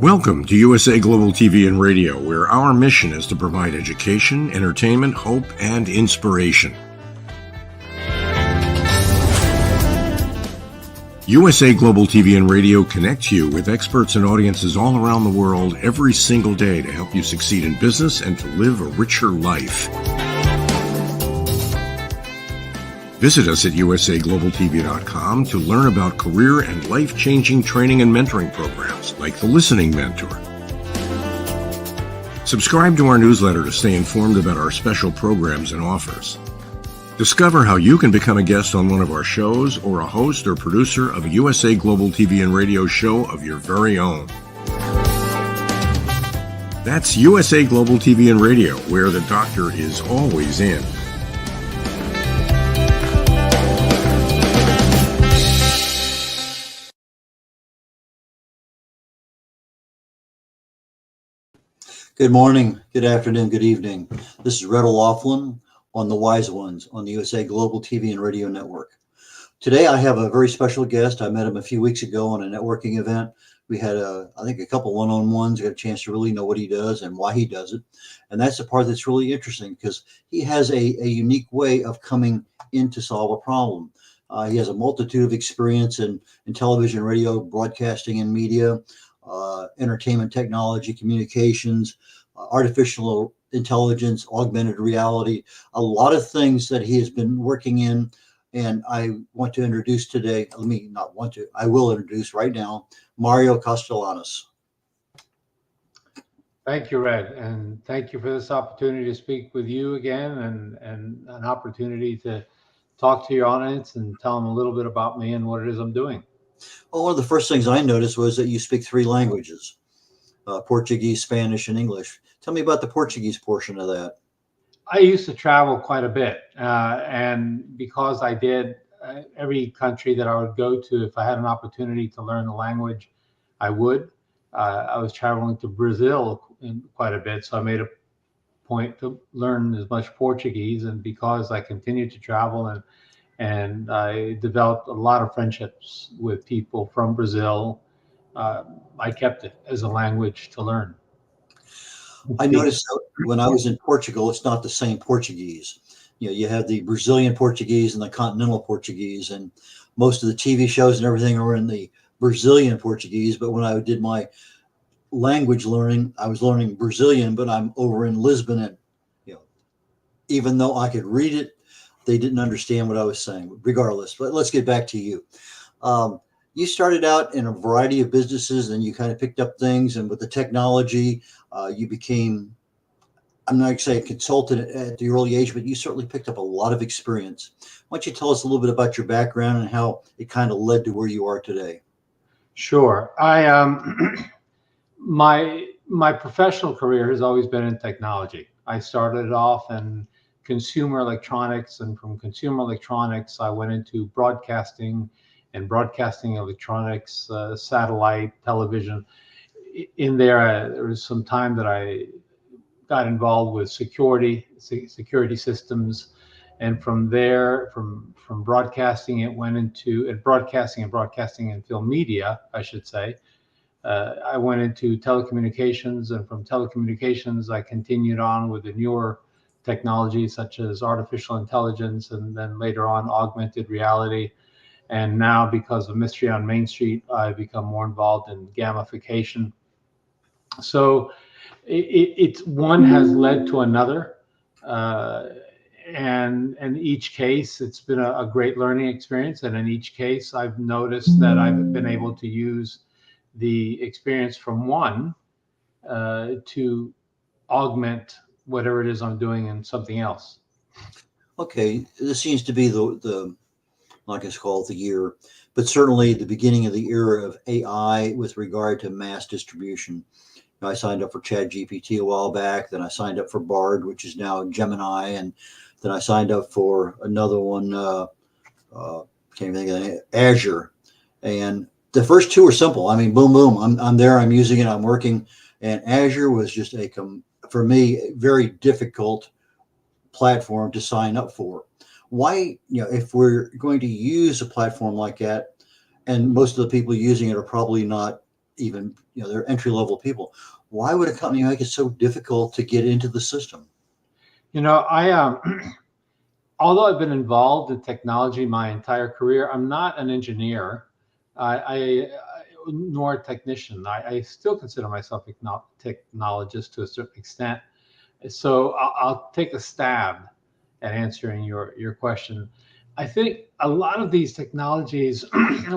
Welcome to USA Global TV and Radio, where our mission is to provide education, entertainment, hope, and inspiration. USA Global TV and Radio connects you with experts and audiences all around the world every single day to help you succeed in business and to live a richer life. Visit us at usaglobaltv.com to learn about career and life-changing training and mentoring programs like the Listening Mentor. Subscribe to our newsletter to stay informed about our special programs and offers. Discover how you can become a guest on one of our shows or a host or producer of a USA Global TV and Radio show of your very own. That's USA Global TV and Radio, where the doctor is always in. Good morning, good afternoon, good evening. This is Red O'Loughlin on The Wise Ones on the USA Global TV and Radio Network. Today I have a very special guest. I met him a few weeks ago on a networking event. We had, I think, a couple one-on-ones. Got a chance to really know what he does and why he does it. And that's the part that's really interesting because he has a unique way of coming in to solve a problem. He has a multitude of experience in television, radio, broadcasting, and media. Entertainment technology, communications, artificial intelligence, augmented reality, a lot of things that he has been working in. And I want to introduce today, I will introduce right now, Mario Castellanos. Thank you, Red. And thank you for this opportunity to speak with you again and an opportunity to talk to your audience and tell them a little bit about me and what it is I'm doing. Well, one of the first things I noticed was that you speak three languages, Portuguese, Spanish, and English. Tell me about the Portuguese portion of that. I used to travel quite a bit. And because I did, every country that I would go to, if I had an opportunity to learn the language, I would. I was traveling to Brazil quite a bit, so I made a point to learn as much Portuguese. And because I continued to travel and I developed a lot of friendships with people from Brazil, I kept it as a language to learn. I noticed that when I was in Portugal, it's not the same Portuguese. You know, you have the Brazilian Portuguese and the continental Portuguese, and most of the TV shows and everything are in the Brazilian Portuguese. But when I did my language learning, I was learning Brazilian, but I'm over in Lisbon, and even though I could read it, they didn't understand what I was saying, regardless. But let's get back to you. You started out in a variety of businesses, and you kind of picked up things. And with the technology, you became, I'm not going to say a consultant at the early age, but you certainly picked up a lot of experience. Why don't you tell us a little bit about your background and how it kind of led to where you are today? Sure. My professional career has always been in technology. I started off in consumer electronics, and from consumer electronics I went into broadcasting and broadcasting electronics, satellite television. In there was some time that I got involved with security systems, and from there, from broadcasting, it went into broadcasting and film media, I should say. I went into telecommunications, and from telecommunications I continued on with the newer technology such as artificial intelligence, and then later on augmented reality. And now, because of Mystery on Main Street, I've become more involved in gamification. So it's one has led to another. And in each case, it's been a great learning experience. And in each case, I've noticed that I've been able to use the experience from one to augment whatever it is I'm doing in something else. Okay, this seems to be the like it's called the year, but certainly the beginning of the era of AI with regard to mass distribution. I signed up for ChatGPT a while back, then I signed up for Bard, which is now Gemini, and then I signed up for another one, can't even think of it, Azure. And the first two are simple. I mean, boom, boom, I'm there, I'm using it, I'm working. And Azure was just for me, a very difficult platform to sign up for. Why, if we're going to use a platform like that, and most of the people using it are probably not even, they're entry level people. Why would a company make it so difficult to get into the system? I although I've been involved in technology my entire career, I'm not an engineer, nor a technician. I still consider myself a technologist to a certain extent. So I'll take a stab at answering your question. I think a lot of these technologies,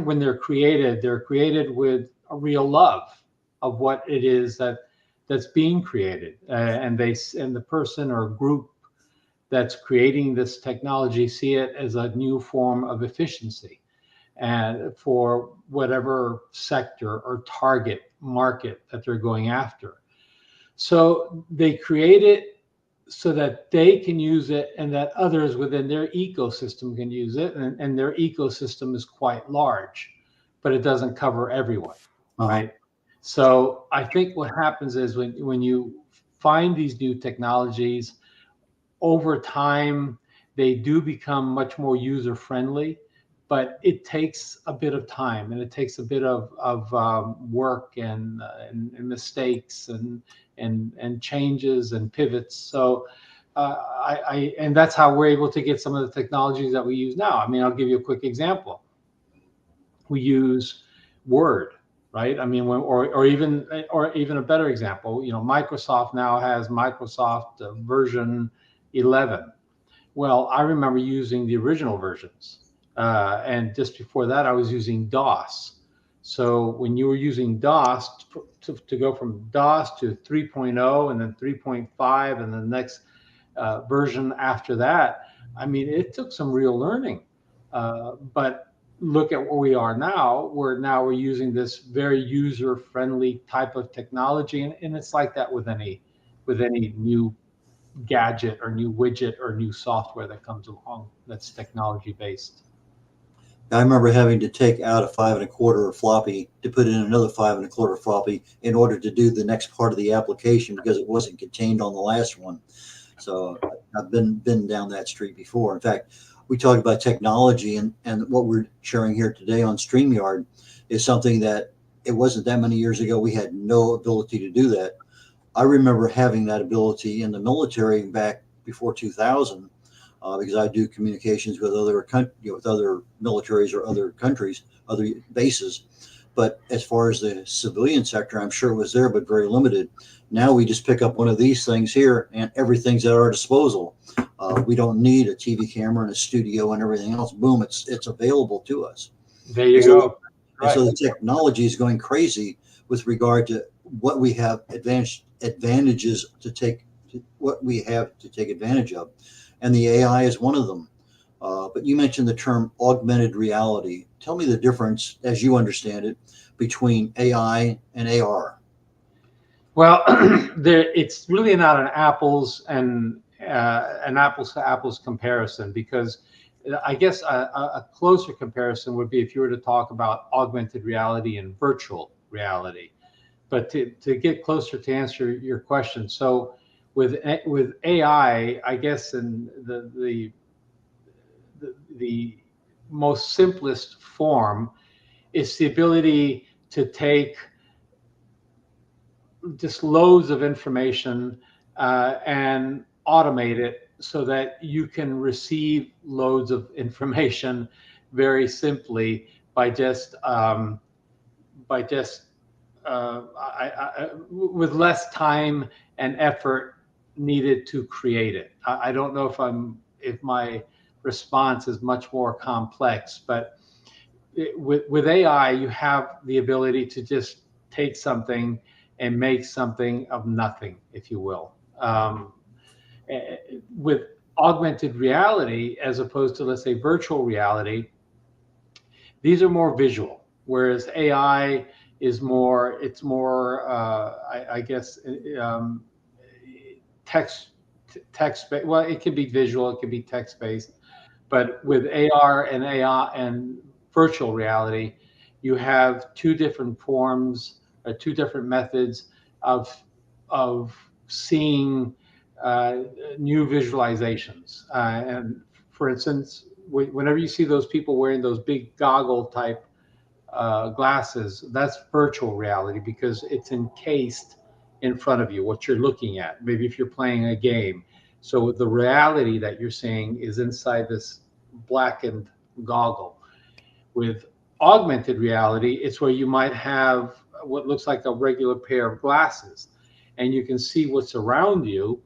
when they're created with a real love of what it is that's being created, and the person or group that's creating this technology see it as a new form of efficiency and for whatever sector or target market that they're going after. So they create it so that they can use it and that others within their ecosystem can use it. And their ecosystem is quite large, but it doesn't cover everyone, Uh-huh. right? So I think what happens is when you find these new technologies, over time, they do become much more user friendly, but it takes a bit of time and it takes a bit of work and mistakes and changes and pivots. So and that's how we're able to get some of the technologies that we use now. I mean, I'll give you a quick example. We use Word, right? I mean, or even a better example. Microsoft now has Microsoft version 11. Well, I remember using the original versions, and just before that, I was using DOS. So when you were using DOS to go from DOS to 3.0 and then 3.5 and the next version after that, I mean, it took some real learning. But look at where we are now. We're using this very user-friendly type of technology, and it's like that with any new gadget or new widget or new software that comes along that's technology based. I remember having to take out a 5 1/4 floppy to put in another 5 1/4 floppy in order to do the next part of the application because it wasn't contained on the last one. So I've been down that street before. In fact, we talk about technology, and what we're sharing here today on StreamYard is something that it wasn't that many years ago. We had no ability to do that. I remember having that ability in the military back before 2000, because I do communications with with other militaries or other countries, other bases. But as far as the civilian sector, I'm sure it was there, but very limited. Now we just pick up one of these things here, and everything's at our disposal. We don't need a TV camera and a studio and everything else. Boom, it's available to us. There you And so, go. and so Right. the technology is going crazy with regard to what we have advantages to take, what we have to take advantage of, and the AI is one of them. But you mentioned the term augmented reality. Tell me the difference, as you understand it, between AI and AR. Well, it's really not an apples to apples comparison, because I guess a closer comparison would be if you were to talk about augmented reality and virtual reality. But to get closer to answer your question, so with AI, I guess in the most simplest form is the ability to take just loads of information and automate it so that you can receive loads of information very simply by just by just with less time and effort needed to create it. I don't know if my response is much more complex, but with AI, you have the ability to just take something and make something of nothing, if you will. With augmented reality, as opposed to, let's say, virtual reality, these are more visual, whereas AI is more, it's more, I guess, text, well, it can be visual, it can be text based, but with AR and AI and virtual reality, you have two different forms or two different methods of seeing new visualizations. And for instance, whenever you see those people wearing those big goggle type glasses, that's virtual reality because it's encased in front of you, what you're looking at. Maybe if you're playing a game. So the reality that you're seeing is inside this blackened goggle. With augmented reality, it's where you might have what looks like a regular pair of glasses and you can see what's around you,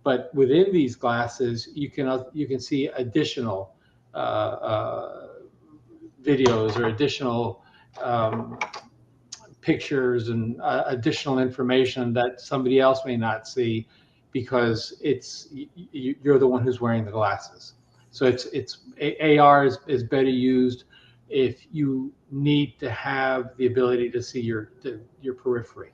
but within these glasses, you can see additional videos or additional um, pictures and additional information that somebody else may not see because you're the one who's wearing the glasses. So AR is better used if you need to have the ability to see your periphery.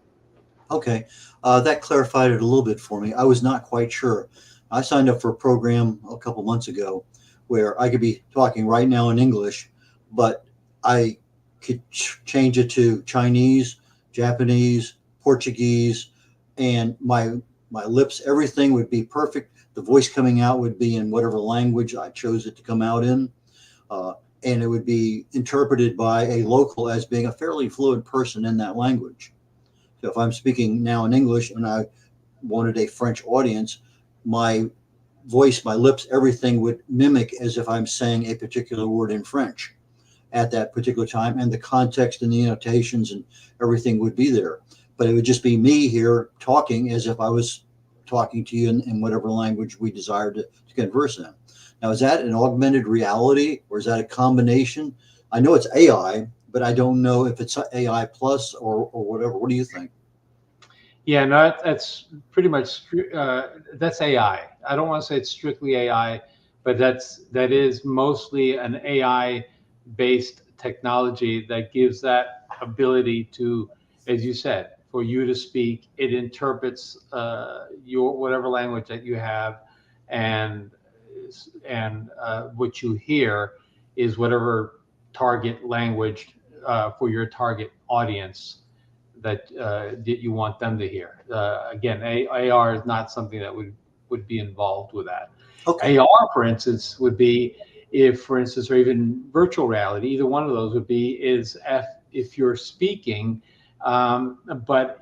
Okay, that clarified it a little bit for me. I was not quite sure. I signed up for a program a couple months ago where I could be talking right now in English, but I could change it to Chinese, Japanese, Portuguese, and my lips, everything would be perfect. The voice coming out would be in whatever language I chose it to come out in. And it would be interpreted by a local as being a fairly fluent person in that language. So if I'm speaking now in English and I wanted a French audience, my voice, my lips, everything would mimic as if I'm saying a particular word in French at that particular time, and the context and the annotations and everything would be there. But it would just be me here talking as if I was talking to you in whatever language we desired to converse in. Now, is that an augmented reality or is that a combination? I know it's AI, but I don't know if it's AI plus or whatever. What do you think? Yeah, no, that's pretty much that's AI. I don't want to say it's strictly AI, but that is mostly an AI based technology that gives that ability to, as you said, for you to speak. It interprets your whatever language that you have, and what you hear is whatever target language for your target audience that you want them to hear. Again, AR is not something that would be involved with that. Okay. AR, for instance, would be if, for instance, or even virtual reality. Either one of those would be is if you're speaking, but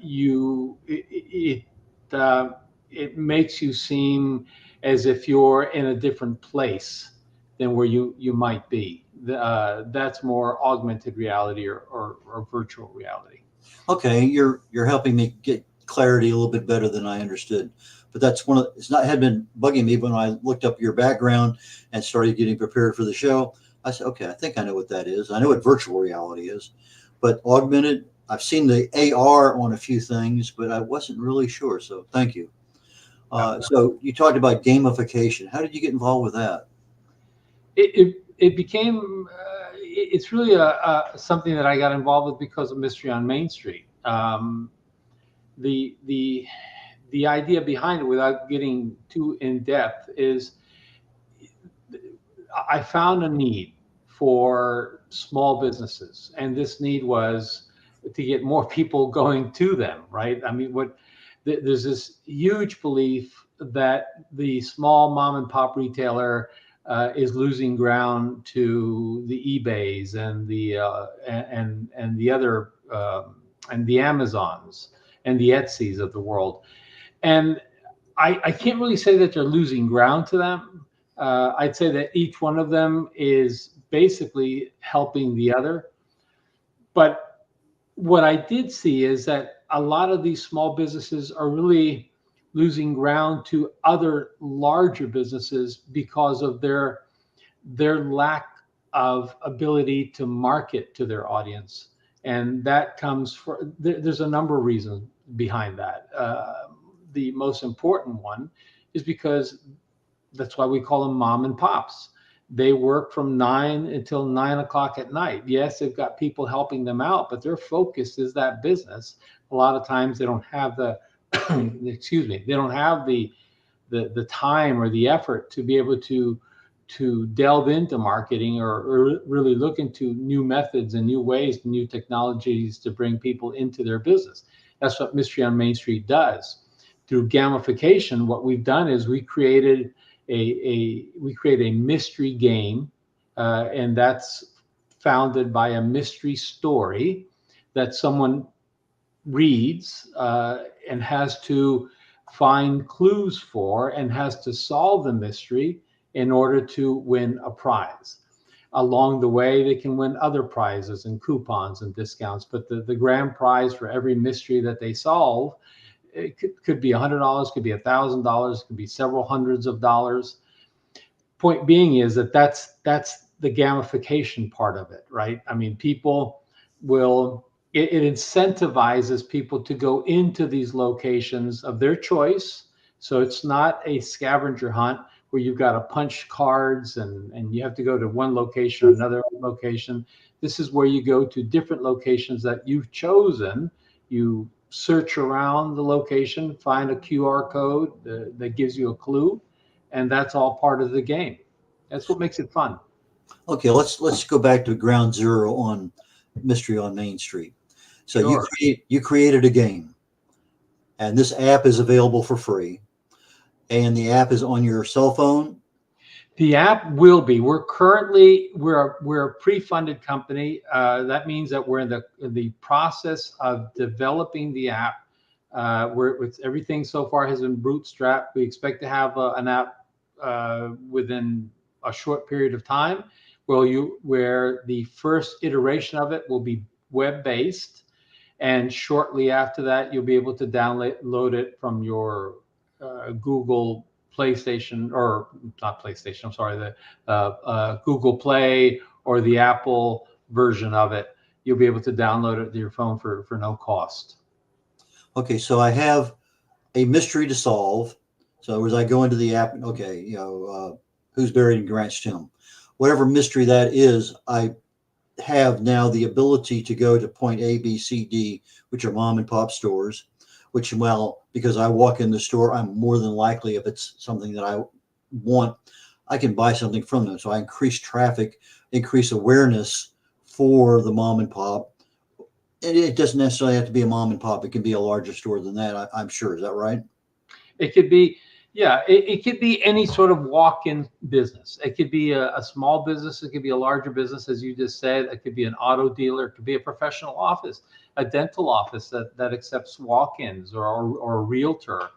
it makes you seem as if you're in a different place than where you might be. That's more augmented reality or virtual reality. Okay, you're helping me get clarity a little bit better than I understood. But that's one of it's not had been bugging me when I looked up your background and started getting prepared for the show. I said, okay, I think I know what that is. I know what virtual reality is, but augmented. I've seen the AR on a few things, but I wasn't really sure. So thank you. So you talked about gamification. How did you get involved with that? It became it's really something that I got involved with because of Mystery on Main Street. The the the idea behind it, without getting too in depth, is I found a need for small businesses, and this need was to get more people going to them. Right? I mean, there's this huge belief that the small mom and pop retailer is losing ground to the eBays and the other and the Amazons and the Etsy's of the world. And I can't really say that they're losing ground to them. I'd say that each one of them is basically helping the other. But what I did see is that a lot of these small businesses are really losing ground to other larger businesses because of their lack of ability to market to their audience. And that comes there's a number of reasons behind that. The most important one is because that's why we call them mom and pops. They work from 9 until 9 o'clock at night. Yes, they've got people helping them out, but their focus is that business. A lot of times they don't have the excuse me, they don't have the time or the effort to be able to delve into marketing or really look into new methods and new ways, new technologies to bring people into their business. That's what Mystery on Main Street does. Through gamification, what we've done is we created a mystery game, and that's founded by a mystery story that someone reads and has to find clues for and has to solve the mystery in order to win a prize. Along the way, they can win other prizes and coupons and discounts, but the grand prize for every mystery that they solve, it could be $100, could be $1,000, could be several hundreds of dollars. Point being is that's the gamification part of it, right? I mean, people will, it incentivizes people to go into these locations of their choice. So it's not a scavenger hunt where you've got to punch cards and you have to go to one location or another location. This is where you go to different locations that you've chosen. You search around the location, find a QR code that gives you a clue, and that's all part of the game. That's what makes it fun. Okay, let's go back to ground zero on Mystery on Main Street. So Sure. you created a game, and this app is available for free, and the app is on your cell phone. The app will be. We're a pre-funded company. That means that we're in the process of developing the app. Everything so far has been bootstrapped. We expect to have an app within a short period of time, where the first iteration of it will be web-based, and shortly after that, you'll be able to download it from your Google PlayStation, or not PlayStation, I'm sorry, the Google Play or the Apple version of it. You'll be able to download it to your phone for no cost. Okay, so I have a mystery to solve. So as I go into the app, okay, who's buried in Grant's tomb? Whatever mystery that is, I have now the ability to go to point A, B, C, D, which are mom and pop stores, which, well, because I walk in the store, I'm more than likely, if it's something that I want, I can buy something from them. So I increase traffic, increase awareness for the mom and pop. And it doesn't necessarily have to be a mom and pop. It can be a larger store than that, I'm sure. Is that right? It could be, yeah, it could be any sort of walk-in business. It could be a small business. It could be a larger business, as you just said. It could be an auto dealer. It could be a professional office, a dental office that accepts walk-ins, or a realtor.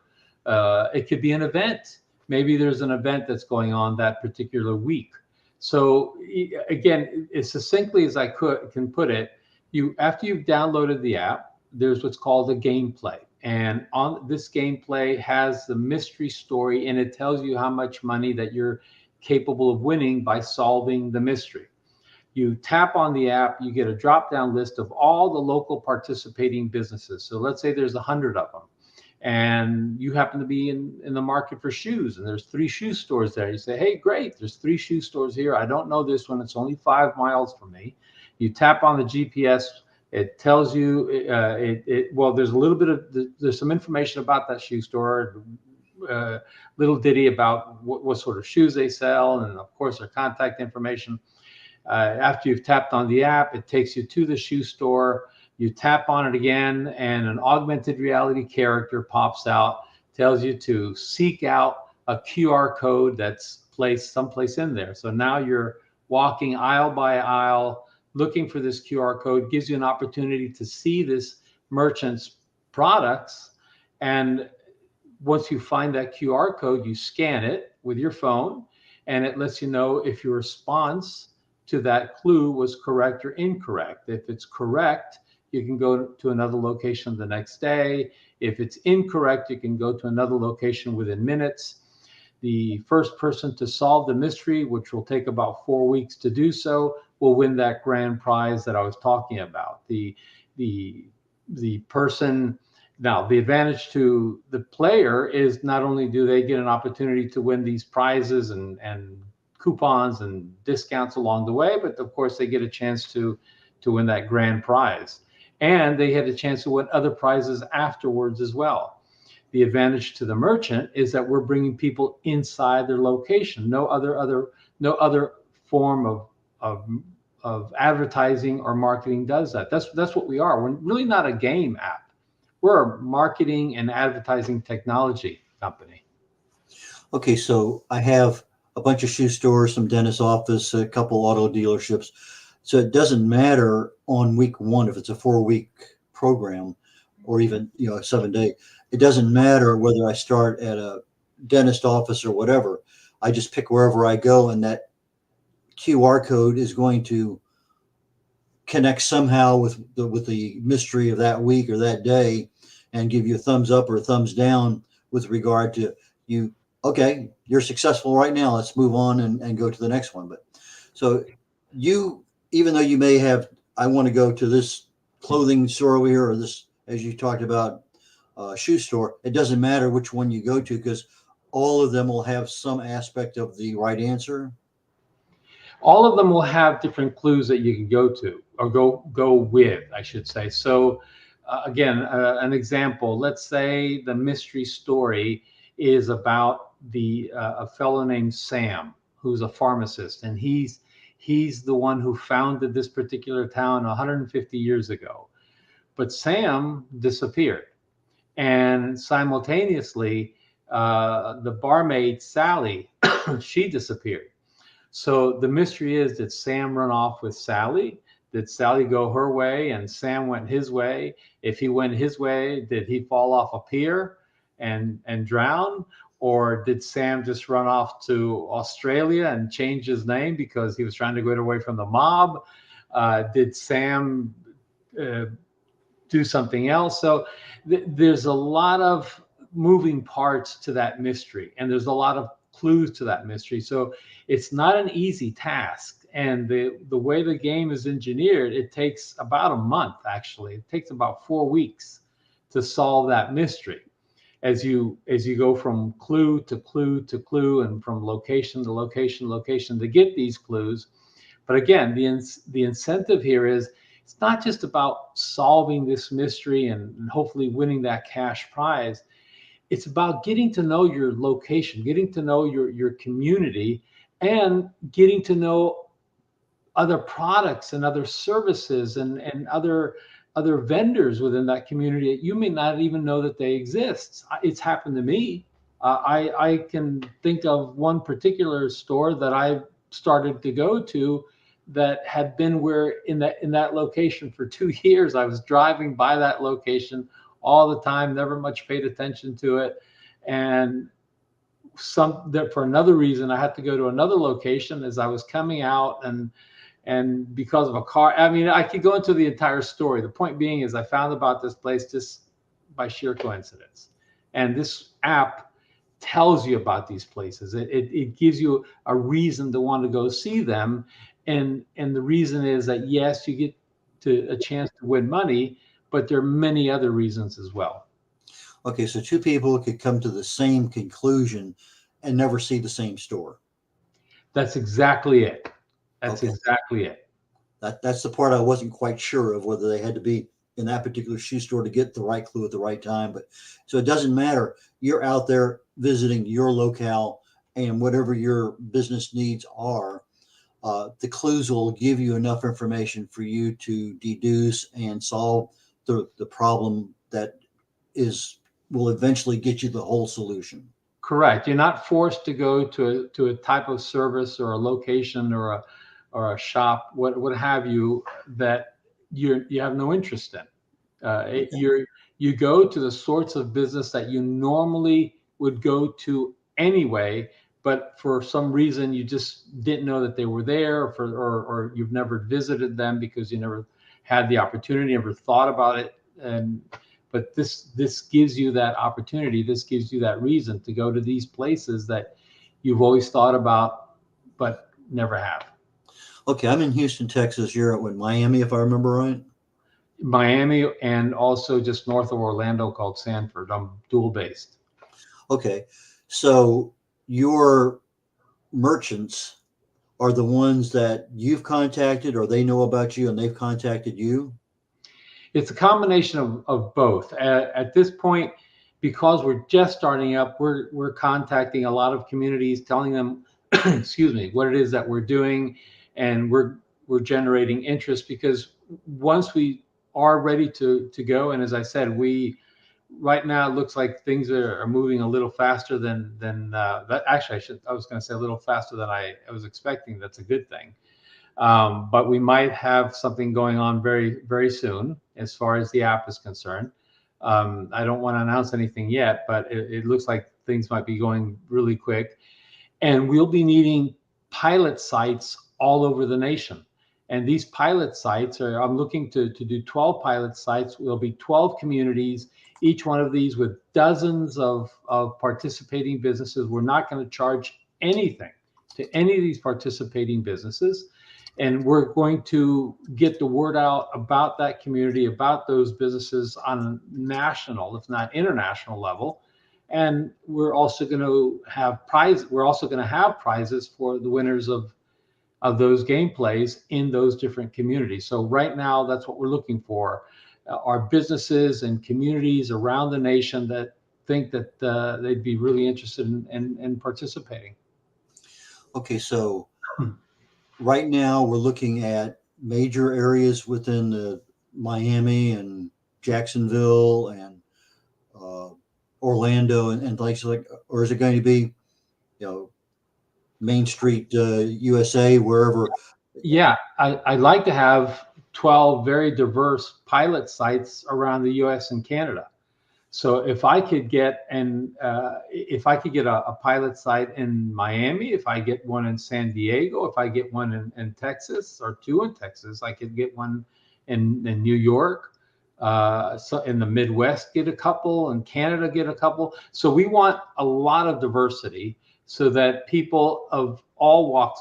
It could be an event. Maybe there's an event that's going on that particular week. So again, as succinctly as I can put it, after you've downloaded the app, there's what's called a gameplay. And on this gameplay has the mystery story, and it tells you how much money that you're capable of winning by solving the mystery. You tap on the app, you get a drop-down list of all the local participating businesses. So let's say there's 100 of them, and you happen to be in the market for shoes, and there's 3 shoe stores there. You say, hey, great, there's 3 shoe stores here. I don't know this one. It's only 5 miles from me. You tap on the GPS. It tells you, well, there's a little bit of, there's some information about that shoe store, little ditty about what sort of shoes they sell, and of course their contact information. After you've tapped on the app, it takes you to the shoe store. You tap on it again, and an augmented reality character pops out, tells you to seek out a QR code that's placed someplace in there. So now you're walking aisle by aisle, looking for this QR code, gives you an opportunity to see this merchant's products. And once you find that QR code, you scan it with your phone, and it lets you know if your response to that clue was correct or incorrect. If it's correct, you can go to another location the next day. If it's incorrect, you can go to another location within minutes. The first person to solve the mystery, which will take about 4 weeks to do so, will win that grand prize that I was talking about. The person, now the advantage to the player is not only do they get an opportunity to win these prizes and coupons and discounts along the way, but of course they get a chance to win that grand prize. And they had a chance to win other prizes afterwards as well. The advantage to the merchant is that we're bringing people inside their location. No other form of advertising or marketing does that. That's what we are. We're really not a game app. We're a marketing and advertising technology company. Okay, so I have a bunch of shoe stores, some dentist office, a couple auto dealerships. So it doesn't matter on week one if it's a 4 week program or even a 7 day. It doesn't matter whether I start at a dentist office or whatever. I just pick wherever I go, and that QR code is going to connect somehow with the mystery of that week or that day, and give you a thumbs up or a thumbs down with regard to you. Okay, you're successful right now. Let's move on and go to the next one. But so you, even though you may have, I want to go to this clothing store over here or this, as you talked about, shoe store. It doesn't matter which one you go to because all of them will have some aspect of the right answer. All of them will have different clues that you can go to or go with, I should say. So again, an example, let's say the mystery story is about a fellow named Sam, who's a pharmacist, and he's the one who founded this particular town 150 years ago. But Sam disappeared, and simultaneously, the barmaid Sally, she disappeared. So the mystery is, did Sam run off with Sally? Did Sally go her way and Sam went his way? If he went his way, did he fall off a pier and drown? Or did Sam just run off to Australia and change his name because he was trying to get away from the mob? Did Sam do something else? So there's a lot of moving parts to that mystery, and there's a lot of clues to that mystery. So it's not an easy task. And the way the game is engineered, it takes about a month, actually. It takes about 4 weeks to solve that mystery as you go from clue to clue to clue and from location to location to get these clues. But again, the incentive here is, it's not just about solving this mystery and hopefully winning that cash prize. It's about getting to know your location, getting to know your community, and getting to know other products and other services and other vendors within that community that you may not even know that they exist. It's happened to me. I can think of one particular store that I started to go to that had been in that location for 2 years. I was driving by that location all the time, never much paid attention to it. And for another reason, I had to go to another location as I was coming out, and because of a car. I mean, I could go into the entire story. The point being is, I found about this place just by sheer coincidence. And this app tells you about these places. It gives you a reason to want to go see them. And the reason is that, yes, you get a chance to win money, but there are many other reasons as well. Okay, so two people could come to the same conclusion and never see the same store. That's exactly it. That's Okay. exactly it. That's the part I wasn't quite sure of, whether they had to be in that particular shoe store to get the right clue at the right time. But so it doesn't matter. You're out there visiting your locale, and whatever your business needs are, the clues will give you enough information for you to deduce and solve the problem that will eventually get you the whole solution. Correct. You're not forced to go to a type of service or a location or a shop, what have you, that you have no interest in. You go to the sorts of business that you normally would go to anyway, but for some reason you just didn't know that they were there, or you've never visited them because you never had the opportunity, never thought about it. But this gives you that opportunity. This gives you that reason to go to these places that you've always thought about, but never have. Okay, I'm in Houston, Texas. You're at Miami, if I remember right. Miami, and also just north of Orlando called Sanford. I'm dual based. Okay, so your merchants are the ones that you've contacted, or they know about you and they've contacted you? It's a combination of both. At this point, because we're just starting up, we're contacting a lot of communities, telling them, excuse me, what it is that we're doing, and we're generating interest, because once we are ready to go, and as I said, right now it looks like things are moving a little faster than that. Actually, I was going to say a little faster than I was expecting. That's a good thing. But we might have something going on very, very soon as far as the app is concerned. I don't want to announce anything yet, but it looks like things might be going really quick. And we'll be needing pilot sites all over the nation. And these pilot sites I'm looking to do 12 pilot sites. Will be 12 communities, each one of these with dozens of participating businesses. We're not going to charge anything to any of these participating businesses. And we're going to get the word out about that community, about those businesses on a national, if not international level. And we're also going to have prizes for the winners of those gameplays in those different communities. So right now, that's what we're looking for, are businesses and communities around the nation that think that they'd be really interested in participating. Okay, so right now we're looking at major areas within the Miami and Jacksonville and Orlando and places like, or is it going to be, Main Street, USA, wherever? Yeah, I'd like to have 12 very diverse pilot sites around the U.S. and Canada. So if I could get a pilot site in Miami, if I get one in San Diego, if I get one in Texas, or two in Texas, I could get one in New York. So in the Midwest, get a couple, and Canada get a couple. So we want a lot of diversity so that people of all walks,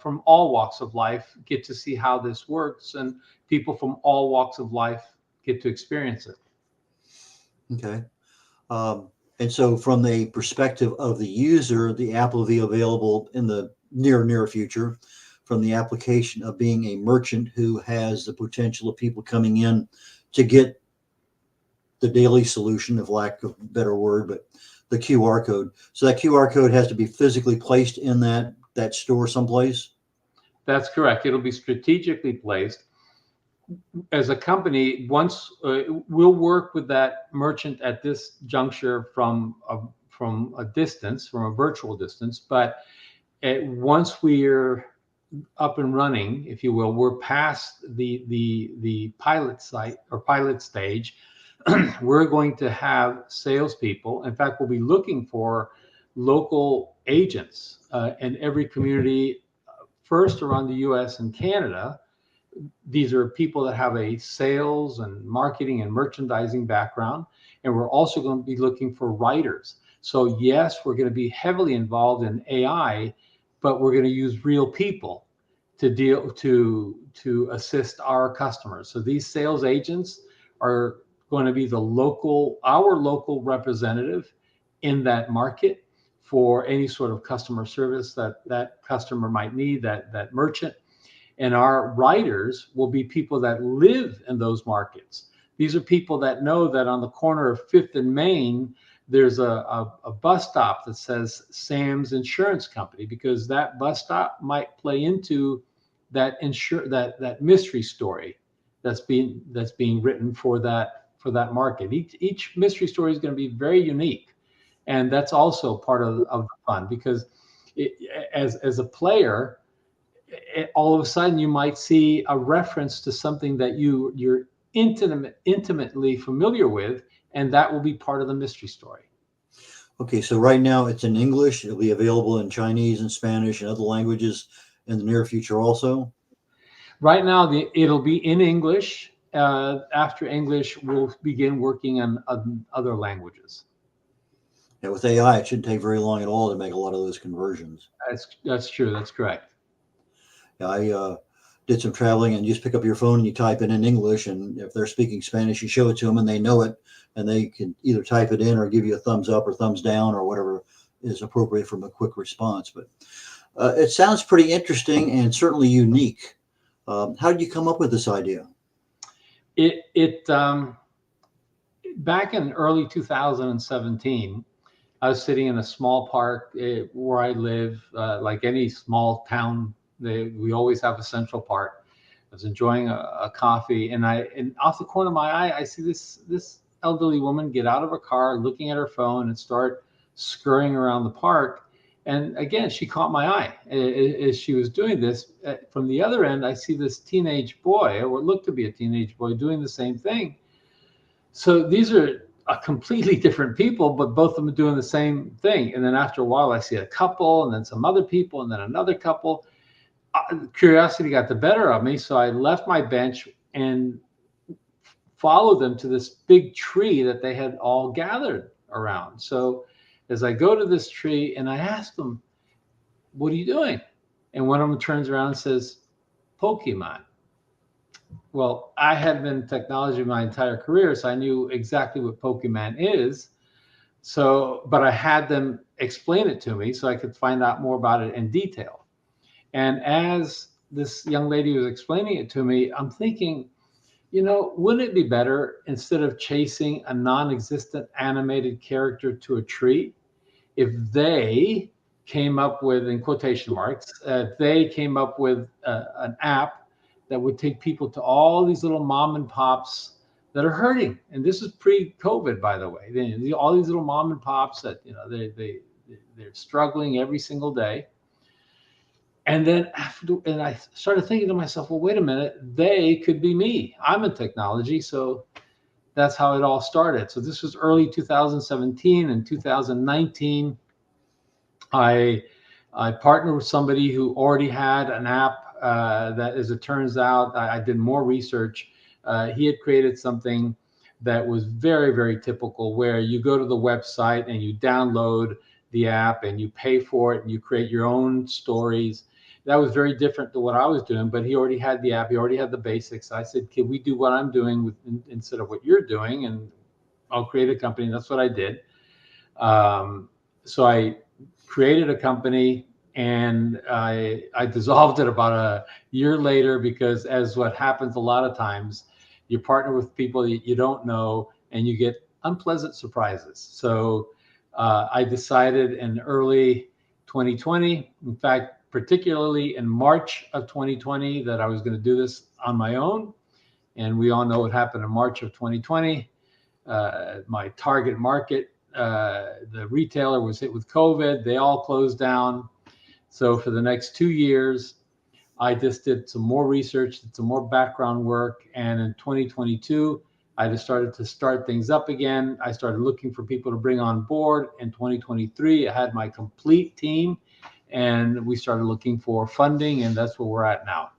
from all walks of life, get to see how this works, and people from all walks of life get to experience it. Okay. And so from the perspective of the user, the app will be available in the near future from the application of being a merchant who has the potential of people coming in to get the daily solution, of lack of a better word, but the QR code. So that QR code has to be physically placed in that store someplace? That's correct. It'll be strategically placed. As a company, once we'll work with that merchant at this juncture from a distance, from a virtual distance, but once we're up and running, if you will, we're past the pilot site or pilot stage. We're going to have salespeople. In fact, we'll be looking for local agents in every community, first around the U.S. and Canada. These are people that have a sales and marketing and merchandising background. And we're also going to be looking for writers. So yes, we're going to be heavily involved in AI, but we're going to use real people to assist our customers. So these sales agents are going to be our local representative in that market for any sort of customer service that customer might need, that merchant. And our writers will be people that live in those markets. These are people that know that on the corner of 5th and Main, there's a bus stop that says Sam's Insurance Company, because that bus stop might play into that mystery story that's being written for that market. Each mystery story is going to be very unique, and that's also part of the fun, because as a player, all of a sudden you might see a reference to something that you're intimately familiar with, and that will be part of the mystery story. Okay, so right now it's in English. It'll be available in Chinese and Spanish and other languages in the near future also? Right now, it'll be in English. After English, we'll begin working on other languages. Yeah, with AI, it shouldn't take very long at all to make a lot of those conversions. That's true. That's correct. Yeah, I did some traveling, and you just pick up your phone and you type it in English, and if they're speaking Spanish, you show it to them and they know it, and they can either type it in or give you a thumbs up or thumbs down or whatever is appropriate from a quick response. But it sounds pretty interesting and certainly unique. How did you come up with this idea? Back in early 2017, I was sitting in a small park where I live, like any small town. We always have a central park. I was enjoying a coffee, and off the corner of my eye, I see this elderly woman get out of her car, looking at her phone, and start scurrying around the park. And again, she caught my eye as she was doing this. From the other end, I see this teenage boy, or what looked to be a teenage boy, doing the same thing. So these are completely different people, but both of them are doing the same thing. And then after a while, I see a couple, and then some other people, and then another couple. Curiosity got the better of me, so I left my bench and followed them to this big tree that they had all gathered around. So as I go to this tree and I ask them, "What are you doing?" And one of them turns around and says, "Pokemon." Well, I had been in technology my entire career, so I knew exactly what Pokemon is. So, but I had them explain it to me so I could find out more about it in detail. And as this young lady was explaining it to me, I'm thinking, wouldn't it be better, instead of chasing a non-existent animated character to a tree, if they came up with, in quotation marks, they came up with an app that would take people to all these little mom and pops that are hurting. And this is pre-COVID, by the way. All these little mom and pops that they're struggling every single day. And then and I started thinking to myself, well, wait a minute, they could be me. I'm in technology, so that's how it all started. So this was early 2017. and 2019. I partnered with somebody who already had an app that, as it turns out, I did more research. He had created something that was very, very typical, where you go to the website and you download the app and you pay for it and you create your own stories. That was very different to what I was doing, but he already had the app. He already had the basics. I said, can we do what I'm doing instead of what you're doing? And I'll create a company. And that's what I did. So I created a company, and I dissolved it about a year later, because, as what happens a lot of times, you partner with people that you don't know and you get unpleasant surprises. So I decided in early 2020, in fact, particularly in March of 2020, that I was going to do this on my own. And we all know what happened in March of 2020. My target market, the retailer, was hit with COVID. They all closed down. So for the next 2 years, I just did some more research, did some more background work. And in 2022, I just started to start things up again. I started looking for people to bring on board. In 2023, I had my complete team, and we started looking for funding, and that's where we're at now.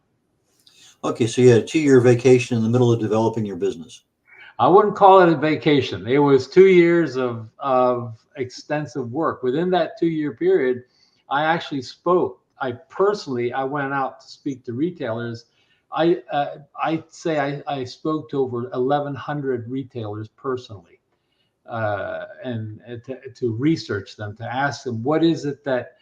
Okay, so you had a 2-year vacation in the middle of developing your business. I wouldn't call it a vacation. It was 2 years of extensive work. Within that 2-year period, I actually spoke. I went out to speak to retailers. I'd say I spoke to over 1,100 retailers personally, and to research them, to ask them, what is it that,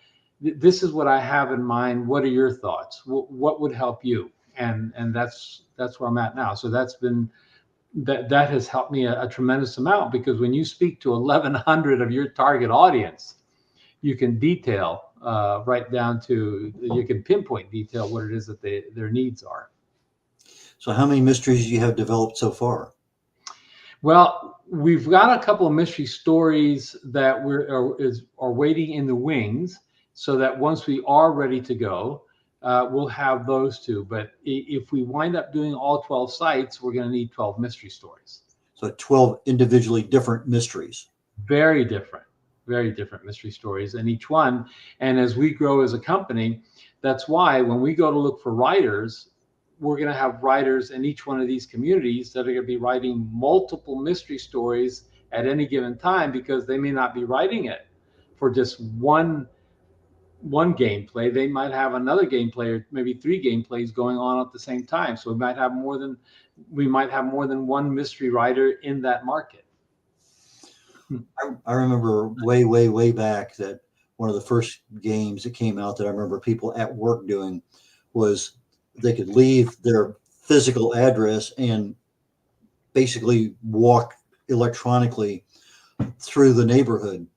this is what I have in mind. What are your thoughts? What would help you? And that's where I'm at now. So that has helped me a tremendous amount, because when you speak to 1,100 of your target audience, you can detail right down to, you can pinpoint detail what it is that their needs are. So how many mysteries do you have developed so far? Well, we've got a couple of mystery stories that are waiting in the wings, so that once we are ready to go, we'll have those two. But if we wind up doing all 12 sites, we're going to need 12 mystery stories. So 12 individually different mysteries. Very different mystery stories in each one. And as we grow as a company, that's why when we go to look for writers, we're going to have writers in each one of these communities that are going to be writing multiple mystery stories at any given time, because they may not be writing it for just one gameplay. They might have another gameplay, or maybe 3 gameplays going on at the same time. So we might have more than one mystery writer in that market. I remember way back that one of the first games that came out that I remember people at work doing was they could leave their physical address and basically walk electronically through the neighborhood.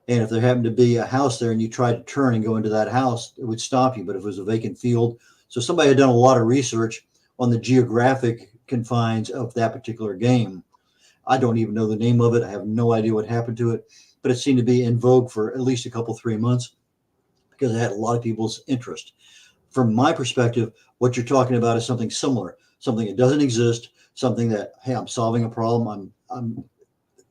And if there happened to be a house there and you tried to turn and go into that house, it would stop you. But if it was a vacant field, so somebody had done a lot of research on the geographic confines of that particular game. I don't even know the name of it. I have no idea what happened to it, but it seemed to be in vogue for at least a couple, 3 months. because it had a lot of people's interest. From my perspective, what you're talking about is something similar, something that doesn't exist, something that, hey, I'm solving a problem. I'm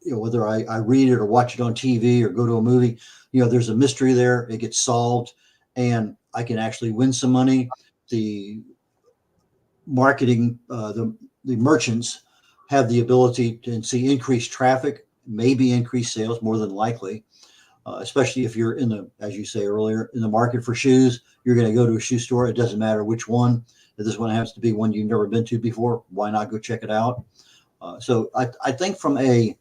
whether I read it or watch it on TV or go to a movie, there's a mystery there. It gets solved, and I can actually win some money. The marketing, the merchants have the ability to see increased traffic, maybe increased sales, more than likely. Especially if you're as you say earlier, in the market for shoes, you're going to go to a shoe store. It doesn't matter which one. If this one happens to be one you've never been to before, why not go check it out? So I think from a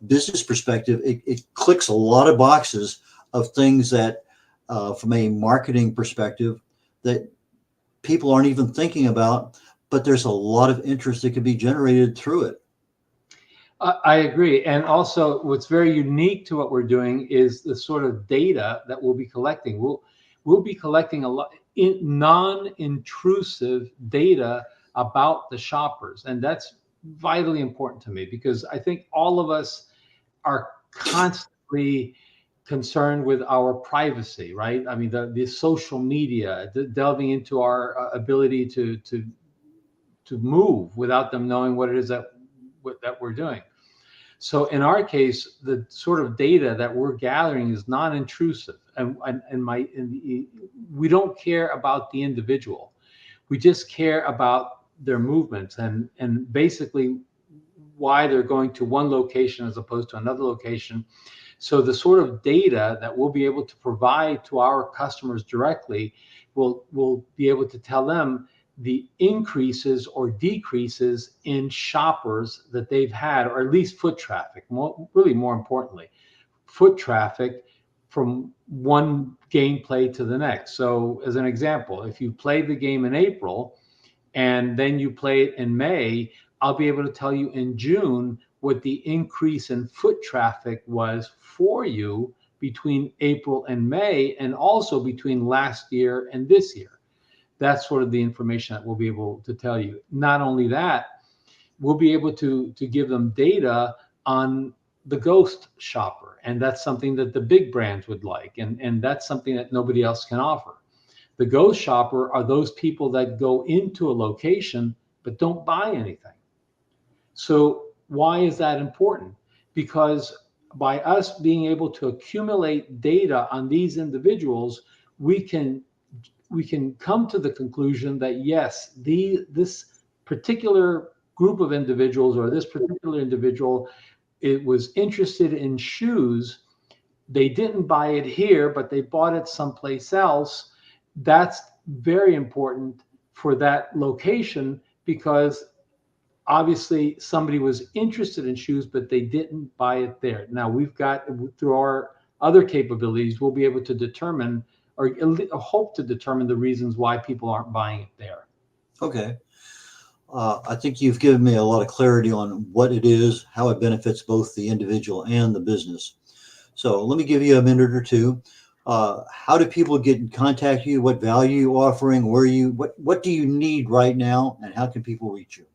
business perspective, it clicks a lot of boxes of things that, from a marketing perspective, that people aren't even thinking about, but there's a lot of interest that could be generated through it. I agree. And also what's very unique to what we're doing is the sort of data that we'll be collecting. We'll be collecting a lot non-intrusive data about the shoppers. And that's vitally important to me, because I think all of us are constantly concerned with our privacy, right? I mean, the social media, delving into our ability to move without them knowing what it is that we're doing. So in our case, the sort of data that we're gathering is non-intrusive, and we don't care about the individual. We just care about their movements and basically why they're going to one location as opposed to another location. So the sort of data that we'll be able to provide to our customers directly will be able to tell them the increases or decreases in shoppers that they've had, or at least foot traffic, really more importantly, foot traffic from one gameplay to the next. So as an example, if you played the game in April and then you play it in May, I'll be able to tell you in June what the increase in foot traffic was for you between April and May, and also between last year and this year. That's sort of the information that we'll be able to tell you. Not only that, we'll be able to give them data on the ghost shopper. And that's something that the big brands would like. And that's something that nobody else can offer. The ghost shopper are those people that go into a location but don't buy anything. So why is that important? Because by us being able to accumulate data on these individuals, we can come to the conclusion that yes, this particular group of individuals, or this particular individual, it was interested in shoes. They didn't buy it here, but they bought it someplace else. That's very important for that location, because obviously somebody was interested in shoes, but they didn't buy it there. Now we've got, through our other capabilities, we'll be able to determine, or hope to determine, the reasons why people aren't buying it there. Okay. I think you've given me a lot of clarity on what it is, how it benefits both the individual and the business. So let me give you a minute or two. How do people get in contact with you? What value are you offering? What do you need right now? And how can people reach you?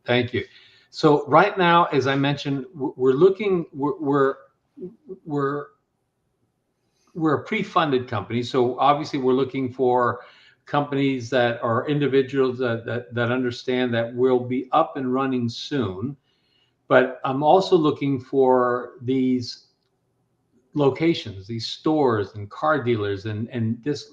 Thank you. So right now, as I mentioned, we're a pre-funded company. So obviously we're looking for companies that are individuals that understand that we'll be up and running soon. But I'm also looking for these locations, these stores and car dealers, and this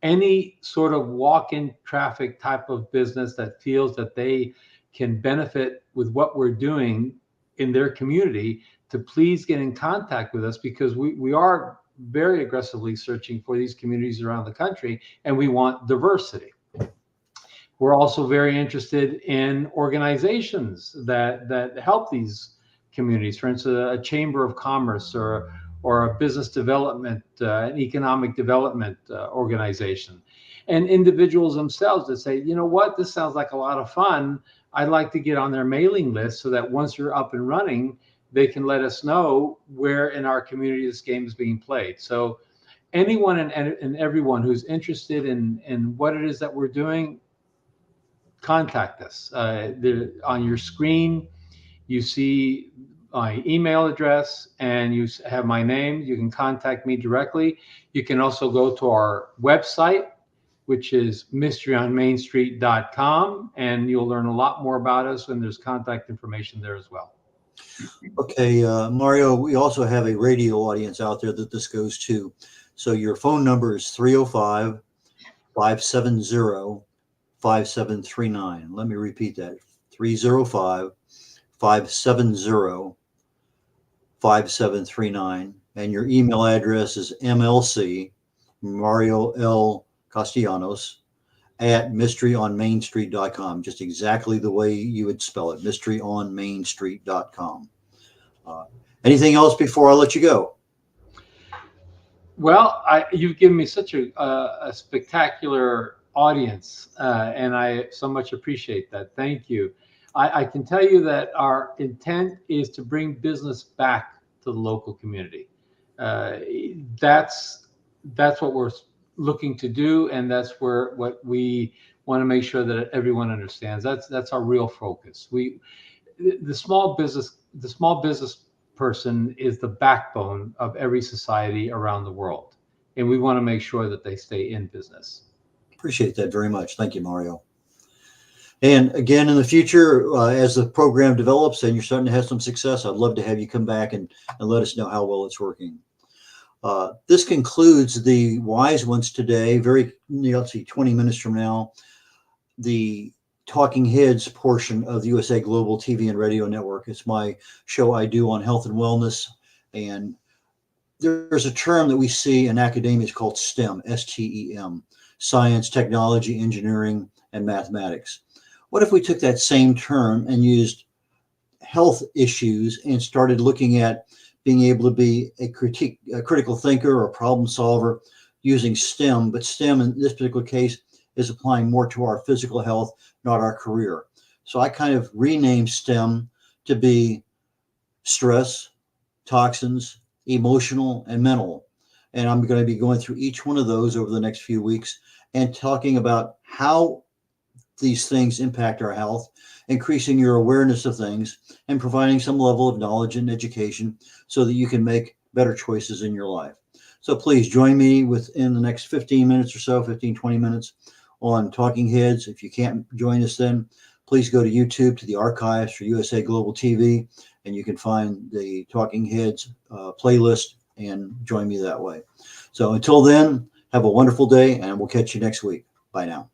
any sort of walk-in traffic type of business that feels that they can benefit with what we're doing in their community, to please get in contact with us, because we are very aggressively searching for these communities around the country, and we want diversity. We're also very interested in organizations that help these communities. For instance, a chamber of commerce or a business development, an economic development organization, and individuals themselves that say, you know what, this sounds like a lot of fun. I'd like to get on their mailing list, so that once you're up and running, they can let us know where in our community this game is being played. So anyone and everyone who's interested in what it is that we're doing, contact us. On your screen, you see my email address and you have my name. You can contact me directly. You can also go to our website, which is mysteryonmainstreet.com, and you'll learn a lot more about us, and there's contact information there as well. Okay, Mario, we also have a radio audience out there that this goes to. So your phone number is 305-570-5739. Let me repeat that. 305-570-5739. And your email address is MLC, Mario L. Castellanos, at mysteryonmainstreet.com. Just exactly the way you would spell it, mysteryonmainstreet.com. Anything else before I let you go? Well, you've given me such a spectacular audience, and I so much appreciate that. Thank you. I can tell you that our intent is to bring business back to the local community. That's what we're looking to do, and that's what we want to make sure that everyone understands. That's our real focus. The small business person is the backbone of every society around the world, and we want to make sure that they stay in business. Appreciate that very much. Thank you, Mario. And again, in the future, as the program develops and you're starting to have some success, I'd love to have you come back and let us know how well it's working. This concludes the Wise Ones today. Let's see, 20 minutes from now, the Talking Heads portion of the USA Global TV and Radio Network. It's my show I do on health and wellness. And there's a term that we see in academia. It's called STEM, S-T-E-M, science, technology, engineering, and mathematics. What if we took that same term and used health issues and started looking at being able to be a critical thinker or a problem solver using STEM, but STEM in this particular case is applying more to our physical health, not our career. So I kind of renamed STEM to be stress, toxins, emotional, and mental. And I'm going to be going through each one of those over the next few weeks and talking about how these things impact our health, increasing your awareness of things, and providing some level of knowledge and education so that you can make better choices in your life. So please join me within the next 15 minutes or so, 15, 20 minutes on Talking Heads. If you can't join us then, please go to YouTube to the archives for USA Global TV, and you can find the Talking Heads playlist and join me that way. So until then, have a wonderful day, and we'll catch you next week. Bye now.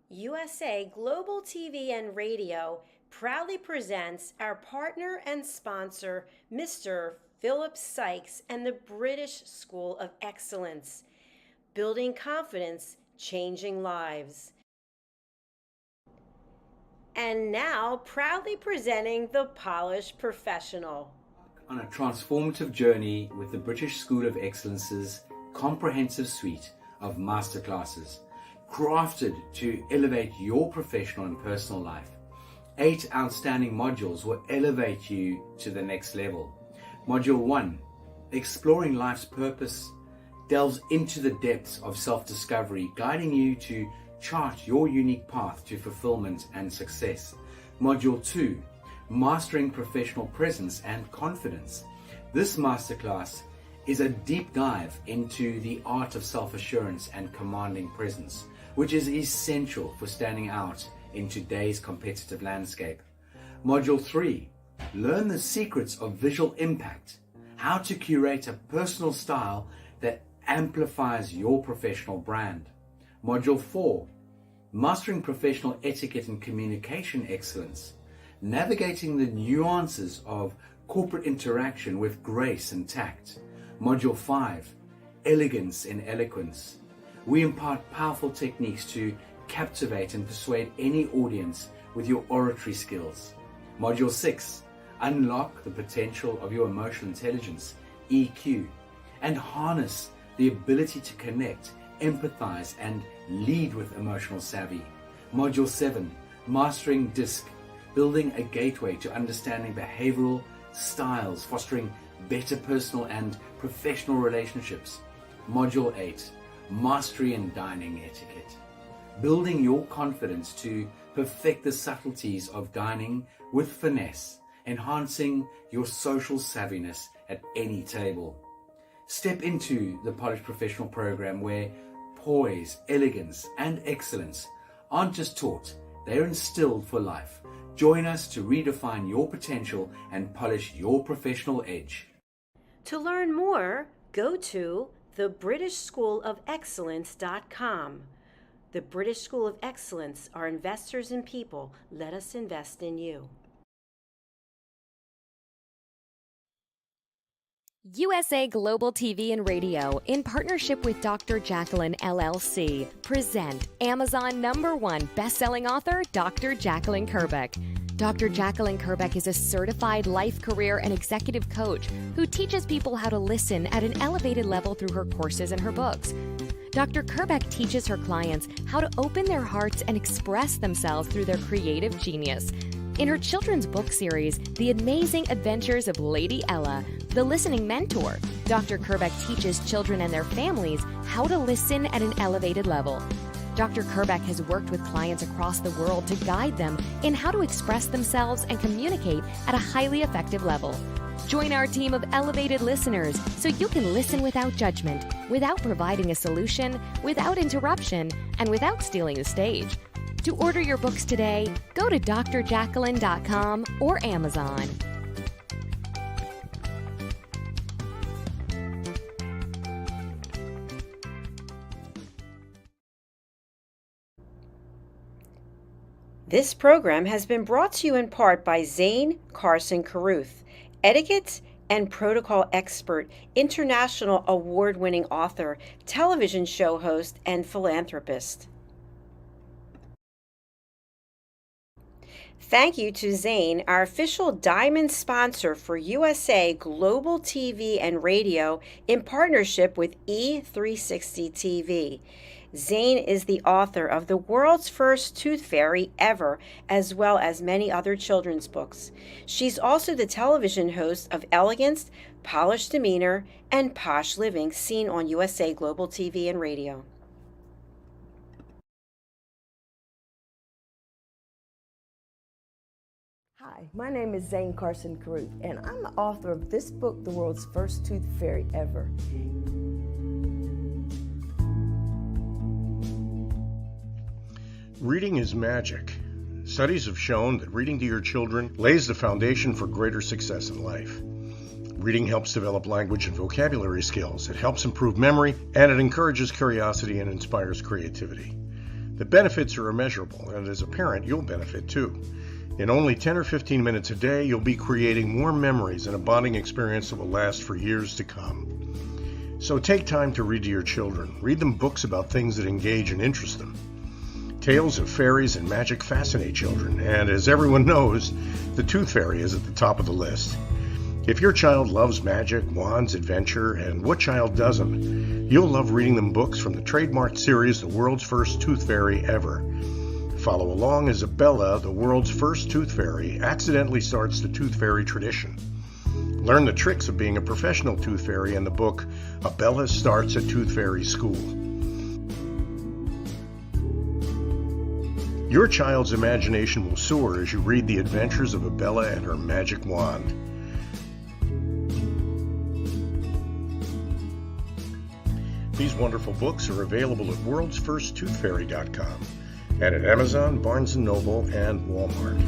USA Global TV and Radio proudly presents our partner and sponsor, Mr. Philip Sykes and the British School of Excellence. Building confidence, changing lives. And now, proudly presenting the Polished Professional. On a transformative journey with the British School of Excellence's comprehensive suite of masterclasses, crafted to elevate your professional and personal life. 8 outstanding modules will elevate you to the next level. Module 1, Exploring Life's Purpose, delves into the depths of self-discovery, guiding you to chart your unique path to fulfillment and success. Module 2, Mastering Professional Presence and Confidence. This masterclass is a deep dive into the art of self-assurance and commanding presence, which is essential for standing out in today's competitive landscape. Module 3, Learn the secrets of visual impact, how to curate a personal style that amplifies your professional brand. Module 4, Mastering Professional Etiquette and Communication Excellence, navigating the nuances of corporate interaction with grace and tact. Module 5, Elegance and Eloquence. We impart powerful techniques to captivate and persuade any audience with your oratory skills. Module 6, Unlock the potential of your emotional intelligence, EQ, and harness the ability to connect, empathize, and lead with emotional savvy. Module 7, Mastering DISC, building a gateway to understanding behavioral styles, fostering better personal and professional relationships. Module 8, Mastery in Dining Etiquette, building your confidence to perfect the subtleties of dining with finesse, enhancing your social savviness at any table. Step into the Polished Professional program where poise, elegance, and excellence aren't just taught, they're instilled for life. Join us to redefine your potential and polish your professional edge. To learn more, go to thebritishschoolofexcellence.com. The British School of Excellence are investors in people. Let us invest in you. USA Global TV and Radio, in partnership with Dr. Jacqueline LLC, present Amazon #1 best-selling author Dr. Jacqueline Kerbeck. Dr. Jacqueline Kerbeck is a certified life, career, and executive coach who teaches people how to listen at an elevated level through her courses and her books. Dr. Kerbeck teaches her clients how to open their hearts and express themselves through their creative genius. In her children's book series, The Amazing Adventures of Lady Ella, The Listening Mentor, Dr. Kerbeck teaches children and their families how to listen at an elevated level. Dr. Kerbeck has worked with clients across the world to guide them in how to express themselves and communicate at a highly effective level. Join our team of elevated listeners so you can listen without judgment, without providing a solution, without interruption, and without stealing the stage. To order your books today, go to drjacqueline.com or Amazon. This program has been brought to you in part by Zane Carson Carruth, etiquette and protocol expert, international award-winning author, television show host, and philanthropist. Thank you to Zane, our official diamond sponsor for USA Global TV and Radio in partnership with E360 TV. Zane is the author of The World's First Tooth Fairy Ever, as well as many other children's books. She's also the television host of Elegance, Polished Demeanor, and Posh Living, seen on USA Global TV and Radio. Hi, my name is Zane Carson Carruth, and I'm the author of this book, The World's First Tooth Fairy Ever. Reading is magic. Studies have shown that reading to your children lays the foundation for greater success in life. Reading helps develop language and vocabulary skills. It helps improve memory, and it encourages curiosity and inspires creativity. The benefits are immeasurable, and as a parent, you'll benefit too. In only 10 or 15 minutes a day, you'll be creating warm memories and a bonding experience that will last for years to come. So take time to read to your children. Read them books about things that engage and interest them. Tales of fairies and magic fascinate children, and as everyone knows, the Tooth Fairy is at the top of the list. If your child loves magic, wands, adventure, and what child doesn't, you'll love reading them books from the trademarked series, The World's First Tooth Fairy Ever. Follow along as Bella, the world's first tooth fairy, accidentally starts the tooth fairy tradition. Learn the tricks of being a professional tooth fairy in the book, Bella Starts a Tooth Fairy School. Your child's imagination will soar as you read the adventures of Bella and her magic wand. These wonderful books are available at worldsfirsttoothfairy.com. and at Amazon, Barnes & Noble, and Walmart.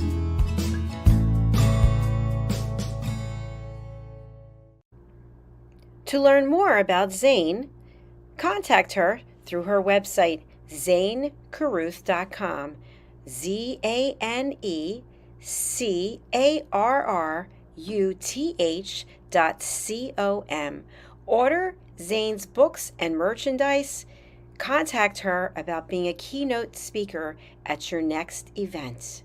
To learn more about Zane, contact her through her website, zanecarruth.com, ZaneCarruth.com. Order Zane's books and merchandise. Contact her about being a keynote speaker at your next event.